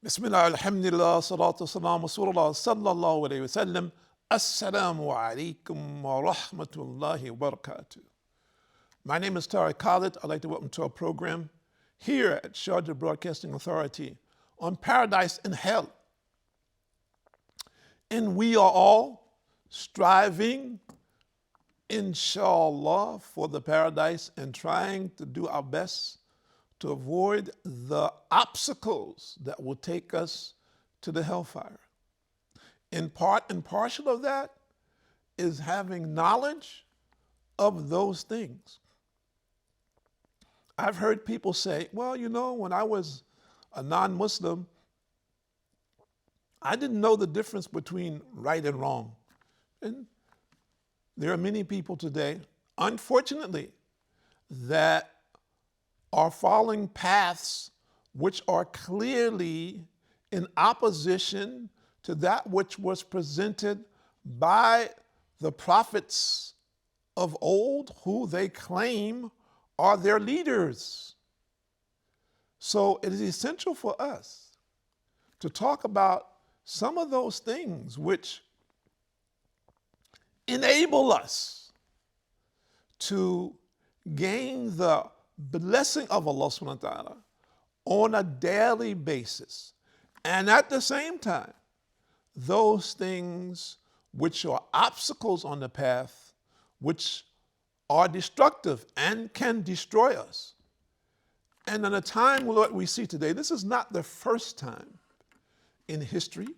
Bismillah, alhamdulillah, salatu salam, rasulullah, sallallahu alayhi wa sallam. Assalamu alaikum wa rahmatullahi wa barakatuh. My name is Tariq Khalid. I'd like to welcome to our program here at Sharjah Broadcasting Authority on Paradise and Hell. And we are all striving, inshallah, for the paradise and trying to do our best to avoid the obstacles that will take us to the hellfire. In part and partial of that is having knowledge of those things. I've heard people say, well, you know, when I was a non-Muslim, I didn't know the difference between right and wrong. And there are many people today, unfortunately, that are following paths which are clearly in opposition to that which was presented by the prophets of old, who they claim are their leaders. So it is essential for us to talk about some of those things which enable us to gain the blessing of Allah subhanahu wa ta'ala on a daily basis. And at the same time, those things which are obstacles on the path, which are destructive and can destroy us. And in a time what we see today, this is not the first time in history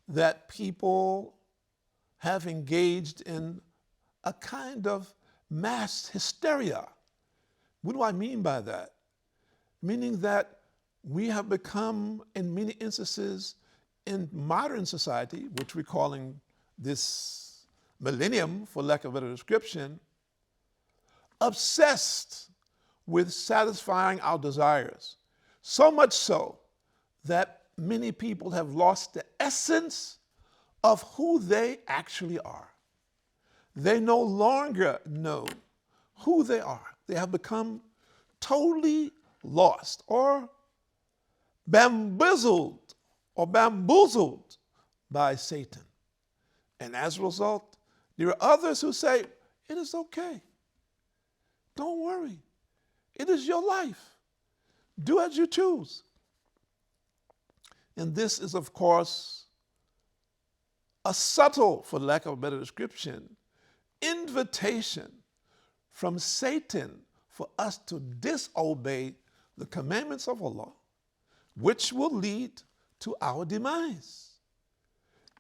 that people have engaged in a kind of mass hysteria. What do I mean by that? Meaning that we have become, in many instances, in modern society, which we're calling this millennium, for lack of a better description, obsessed with satisfying our desires. So much so that many people have lost the essence of who they actually are. They no longer know who they are. They have become totally lost or bamboozled by Satan. And as a result, there are others who say, it is okay. Don't worry. It is your life. Do as you choose. And this is, of course, a subtle, for lack of a better description, invitation from Satan for us to disobey the commandments of Allah, which will lead to our demise,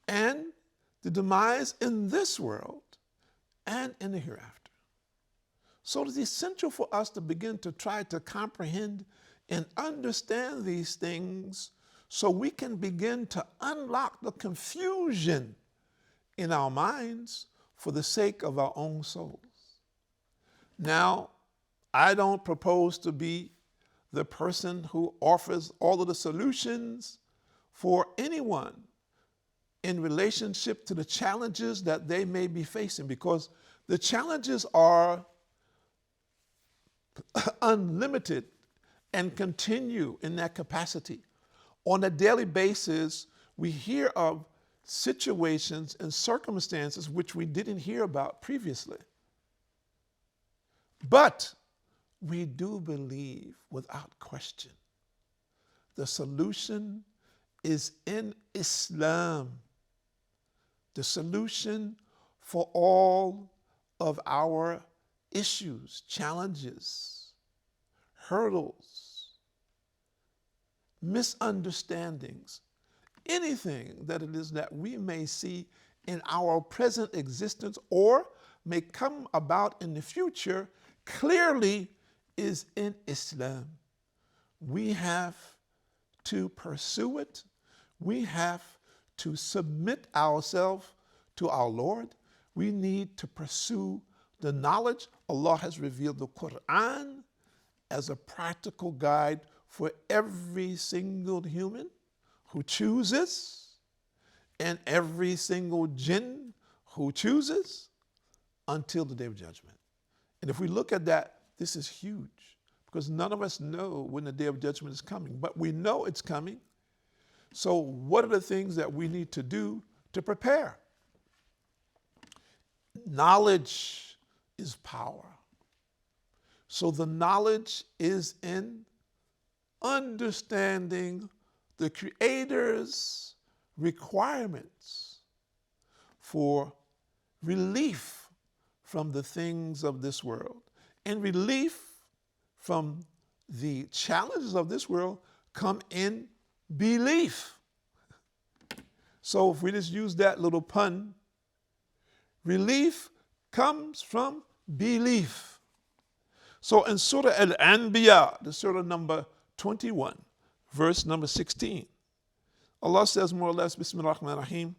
and the demise in this world and in the hereafter. So it is essential for us to begin to try to comprehend and understand these things so we can begin to unlock the confusion in our minds for the sake of our own souls. Now, I don't propose to be the person who offers all of the solutions for anyone in relationship to the challenges that they may be facing, because the challenges are unlimited and continue in that capacity. On a daily basis, we hear of situations and circumstances which we didn't hear about previously. But we do believe, without question, the solution is in Islam. The solution for all of our issues, challenges, hurdles, misunderstandings, anything that it is that we may see in our present existence or may come about in the future, clearly is in Islam. We have to pursue it. We have to submit ourselves to our Lord. We need to pursue the knowledge. Allah has revealed the Quran as a practical guide for every single human who chooses and every single jinn who chooses until the day of judgment. And if we look at that, this is huge, because none of us know when the day of judgment is coming, but we know it's coming So what are the things that we need to do to prepare? Knowledge is power. So the knowledge is in understanding the Creator's requirements for relief from the things of this world. And relief from the challenges of this world come in belief. So if we just use that little pun, relief comes from belief. So in Surah Al-Anbiya, the surah number 21, verse number 16, Allah says more or less, Bismillah ar-Rahman ar-Rahim,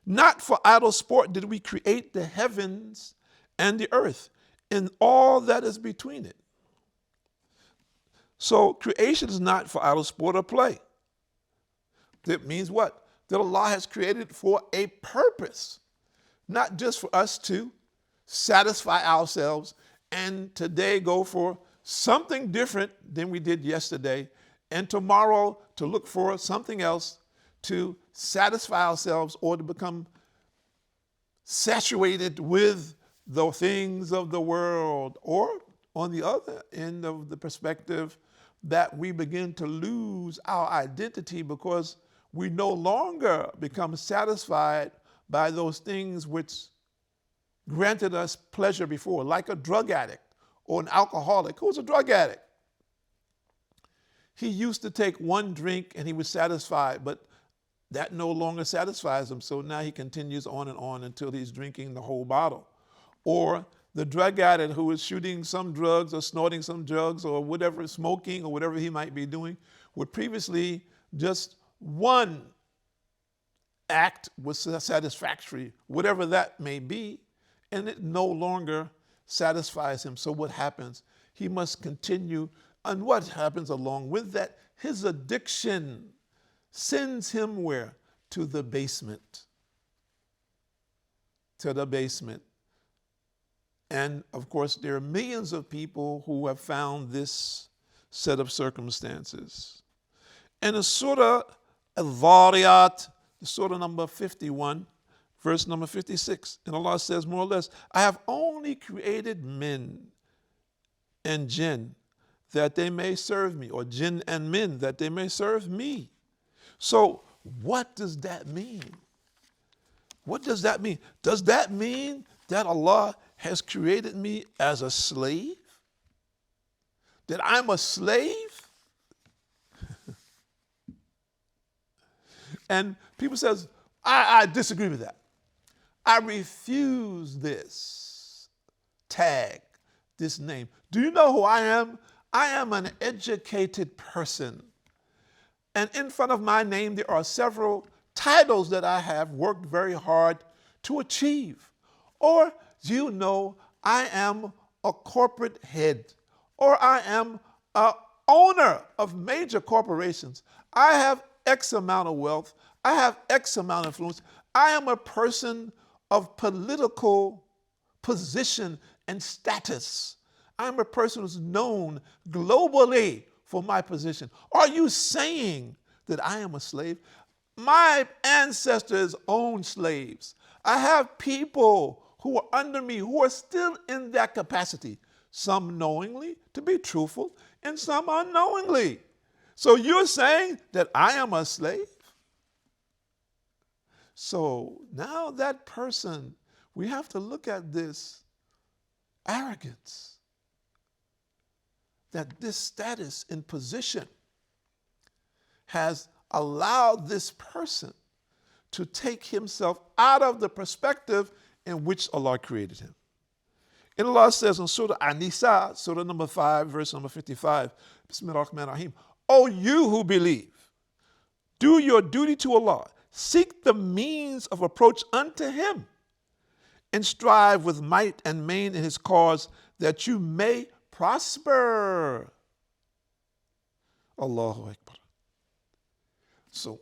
not for idle sport did we create the heavens and the earth and all that is between it. So creation is not for idle sport or play. That means what? That Allah has created for a purpose, not just for us to satisfy ourselves and today go for something different than we did yesterday, and tomorrow to look for something else to satisfy ourselves or to become saturated with the things of the world, or on the other end of the perspective, that we begin to lose our identity because we no longer become satisfied by those things which granted us pleasure before, like a drug addict or an alcoholic. Who's a drug addict? He used to take one drink and he was satisfied, but that no longer satisfies him. So now he continues on and on until he's drinking the whole bottle. Or the drug addict who is shooting some drugs or snorting some drugs or whatever, smoking or whatever he might be doing, would previously just one act was satisfactory, whatever that may be, and it no longer satisfies him. So what happens? He must continue, and what happens along with that? His addiction sends him where? To the basement. To the basement. And of course, there are millions of people who have found this set of circumstances. And in Surah Al-Dhariyat, Surah number 51, verse number 56, and Allah says more or less, I have only created men and jinn that they may serve me, or jinn and men that they may serve me. So what does that mean? What does that mean? Does that mean that Allah has created me as a slave? That I'm a slave? And people says, I disagree with that. I refuse this tag, this name. Do you know who I am? I am an educated person. And in front of my name, there are several titles that I have worked very hard to achieve. Or, you know, I am a corporate head, or I am an owner of major corporations. I have X amount of wealth. I have X amount of influence. I am a person of political position and status. I'm a person who's known globally for my position. Are you saying that I am a slave? My ancestors owned slaves. I have people who are under me who are still in that capacity, some knowingly, to be truthful, and some unknowingly. So you're saying that I am a slave? So now that person, we have to look at this arrogance, that this status and position has allowed this person to take himself out of the perspective in which Allah created him. And Allah says in Surah An-Nisa, Surah number 5, verse number 55, Bismillah ar-Rahman ar-Rahim, O you who believe, do your duty to Allah, seek the means of approach unto Him, and strive with might and main in His cause that you may prosper. Allahu Akbar. So,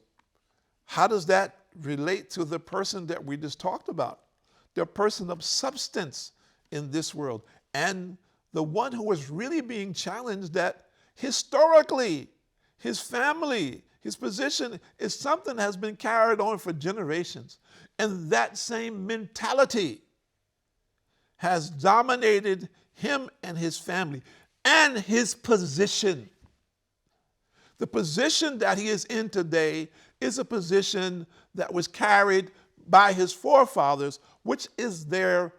how does that relate to the person that we just talked about? The person of substance in this world, and the one who is really being challenged, that historically his family, His position is something that has been carried on for generations. And that same mentality has dominated him and his family and his position. The position that he is in today is a position that was carried by his forefathers, which is their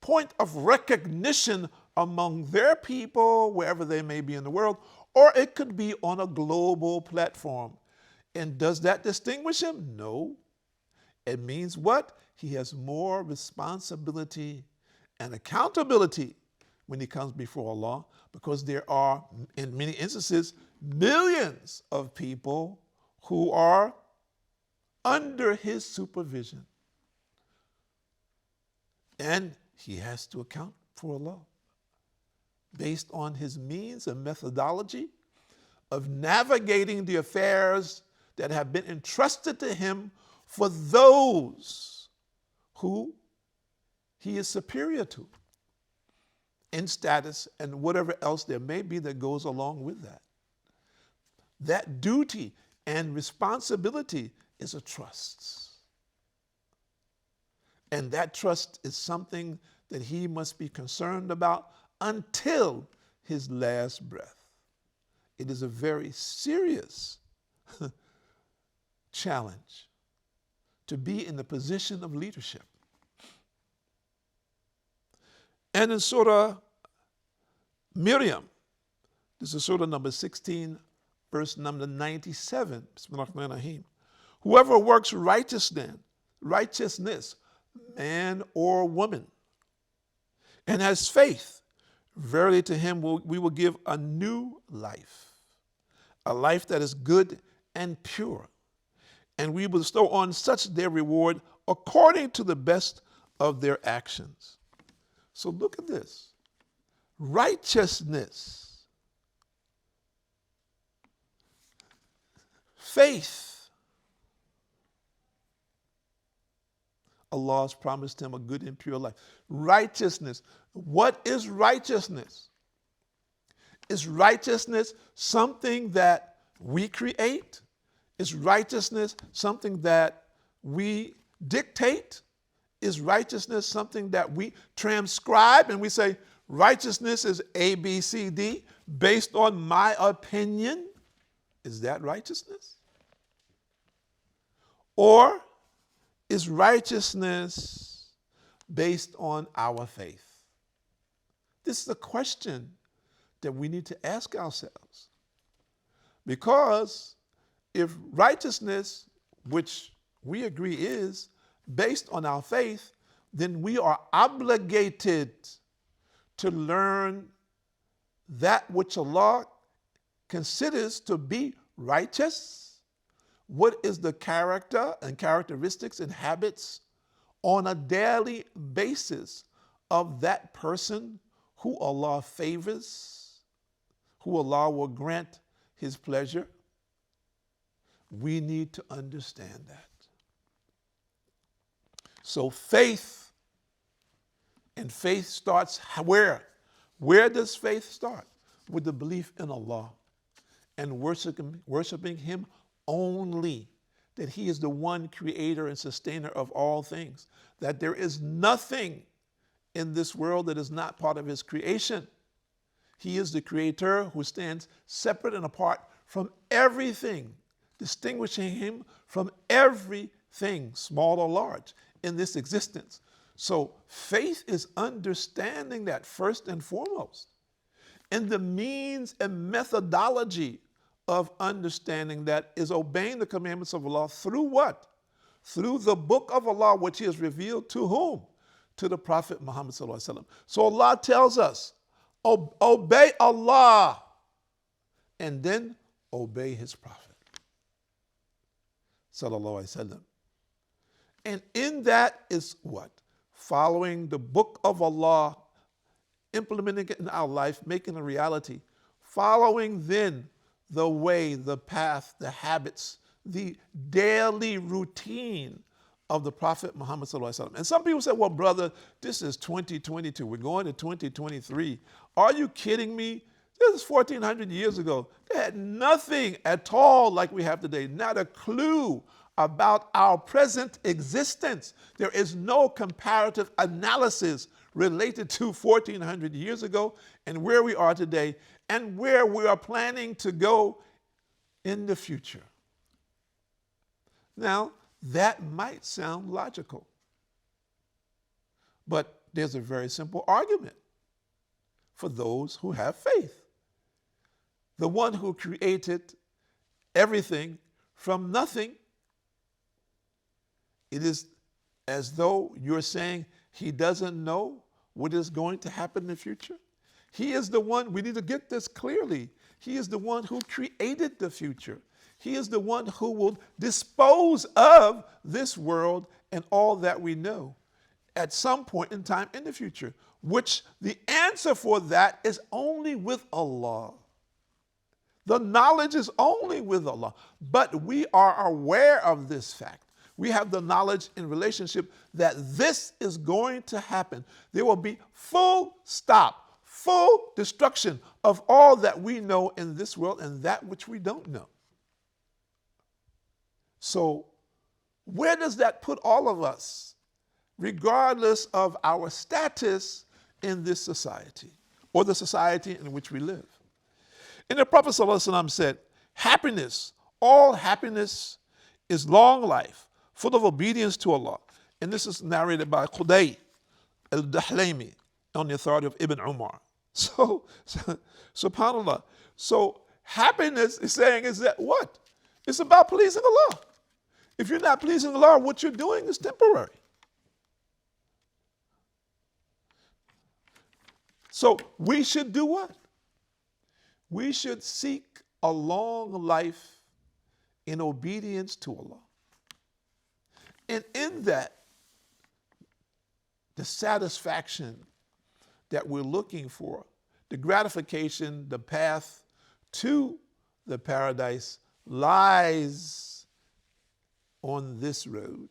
point of recognition among their people, wherever they may be in the world, or it could be on a global platform. And does that distinguish him? No. It means what? He has more responsibility and accountability when he comes before Allah, because there are, in many instances, millions of people who are under his supervision. And he has to account for Allah based on his means and methodology of navigating the affairs that have been entrusted to him for those who he is superior to in status and whatever else there may be that goes along with that. That duty and responsibility is a trust. And that trust is something that he must be concerned about until his last breath. It is a very serious challenge to be in the position of leadership. And in Surah Miriam, this is Surah number 16, verse number 97. Bismillahirrahmanirrahim. Whoever works righteousness, man or woman, and has faith, verily to him we will give a new life, a life that is good and pure. And we will bestow on such their reward according to the best of their actions. So look at this. Righteousness, faith. Allah has promised him a good and pure life. Righteousness. What is righteousness? Is righteousness something that we create? Is righteousness something that we dictate? Is righteousness something that we transcribe and we say, righteousness is A, B, C, D, based on my opinion? Is that righteousness? Or is righteousness based on our faith? This is a question that we need to ask ourselves. Because if righteousness, which we agree is based on our faith, then we are obligated to learn that which Allah considers to be righteous. What is the character and characteristics and habits on a daily basis of that person who Allah favors, who Allah will grant his pleasure? We need to understand that. So faith, and faith starts where? Where does faith start? With the belief in Allah and worshiping him only, that he is the one creator and sustainer of all things, that there is nothing in this world that is not part of his creation. He is the creator who stands separate and apart from everything, distinguishing him from everything, small or large, in this existence. So faith is understanding that first and foremost. And the means and methodology of understanding that is obeying the commandments of Allah through what? Through the book of Allah, which he has revealed to whom? To the Prophet Muhammad sallallahu alaihi wasallam. So Allah tells us, obey Allah and then obey his Prophet sallallahu alaihi wasallam. And in that is what? Following the book of Allah, implementing it in our life, making it a reality. Following then the way, the path, the habits, the daily routine of the Prophet Muhammad sallallahu alaihi wasallam. And some people say, well, brother, this is 2022. We're going to 2023. Are you kidding me? This is 1400 years ago. They had nothing at all like we have today, not a clue about our present existence. There is no comparative analysis related to 1400 years ago and where we are today and where we are planning to go in the future. Now, that might sound logical, but there's a very simple argument for those who have faith. The one who created everything from nothing, it is as though you're saying he doesn't know what is going to happen in the future. He is the one, we need to get this clearly. He is the one who created the future. He is the one who will dispose of this world and all that we know at some point in time in the future, which the answer for that is only with Allah. The knowledge is only with Allah. But we are aware of this fact. We have the knowledge in relationship that this is going to happen. There will be full stop, full destruction of all that we know in this world and that which we don't know. So where does that put all of us, regardless of our status in this society or the society in which we live? And the Prophet ﷺ said, happiness, all happiness is long life, full of obedience to Allah. And this is narrated by Quday al-Dahlami on the authority of Ibn Umar. So subhanAllah. So happiness is saying is that what? It's about pleasing Allah. If you're not pleasing Allah, what you're doing is temporary. So we should do what? We should seek a long life in obedience to Allah. And in that, the satisfaction that we're looking for, the gratification, the path to the paradise lies on this road.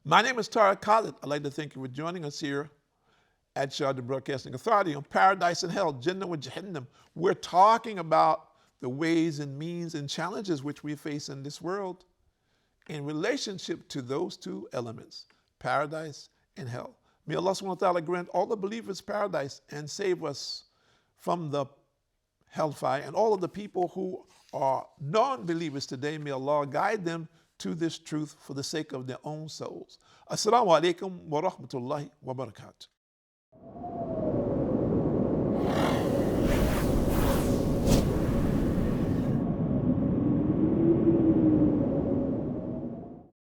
My name is Tariq Khalid. I'd like to thank you for joining us here at Sharjah Broadcasting Authority on Paradise and Hell, Jannah wa Jahannam. We're talking about the ways and means and challenges which we face in this world in relationship to those two elements, paradise and hell. May Allah subhanahu wa ta'ala grant all the believers paradise and save us from the hellfire, and all of the people who are non-believers today, may Allah guide them to this truth for the sake of their own souls. Assalamu alaikum wa rahmatullahi wa barakatuh.